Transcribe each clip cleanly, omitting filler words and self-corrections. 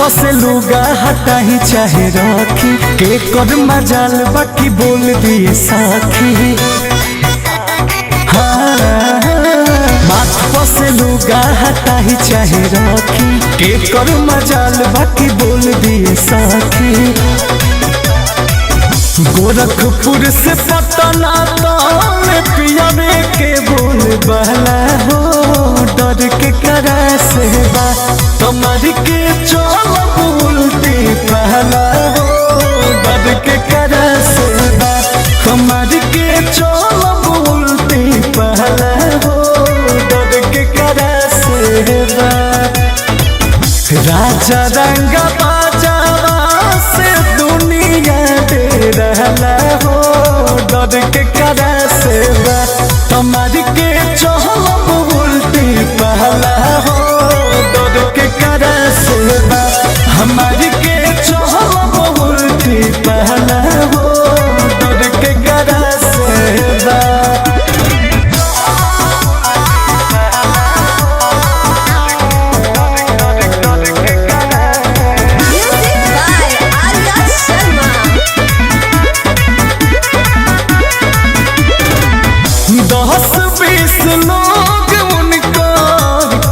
से लुगा हटा ही चाहे रखी के कर मजाल बाकी बोल दिए साखी। माथ से लुगा हटा ही चाहे रखी के कर मजाल बाकी बोल दिए साखी। गोरखपुर से पटना तक पियावे के बोल बहला हो डर के करा से बा कमर के चोल उल्टी पहला हो डर के करा से बा कमर के चोल उल्टी पहला हो डर के करा से बा। राजा रंग बाजावा से दुनिया दे रहला हो डर के करा से बा कमर के चोल उल्टी पहला हो डर के करा से बा हमारी के चोल उल्टी पहला हो डर के करा से बा।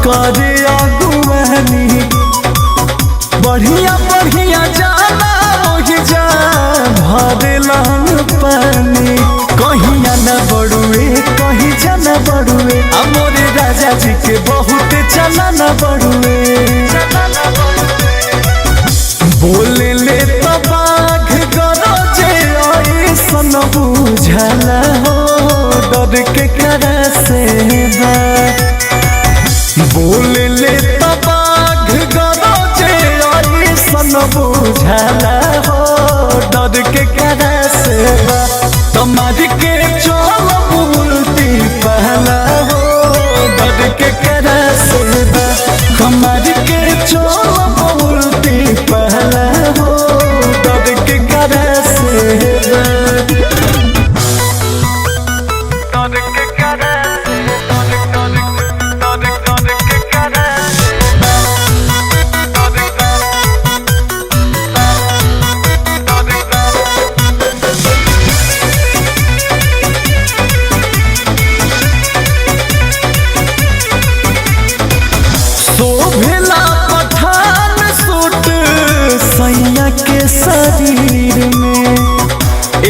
करे अगुवानी बढ़िया बढ़िया जाना ओहि जा भरेला पानी कहिया न बड़ुए कहीं जाना बड़ुए मोरे राजा जी के बहुत चला न बड़ुए। बोले ले तो बाघ गरजे ऐसन बुझला हो डर के करा से बा बोले ले बाघ गरजे ऐसन बुझला हो डर के करा से बा कमर के चोल उल्टी पहला हो डर के करा से बा कमर के चोल उल्टी पहला हो डर के करा से बा। शोभला पठान सूट सैया के शरीर में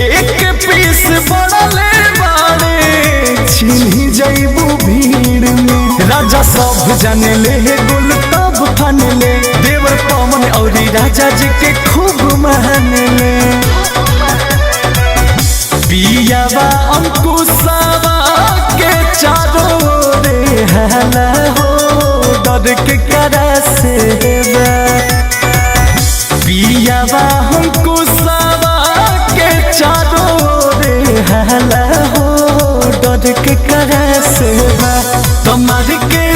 एक पीस बड़ले बाड़े छिन्ही जैबू भीड़ में। राजा सब जाने ले गुल तब फन ले देवर पवन और राजा जी के खूब मान ले पियावा अंकुशवा के चारों रे हला हो डर के करा से बा पियावा अंकुशवा के चारों रे हला हो डर के करा से बा कमर के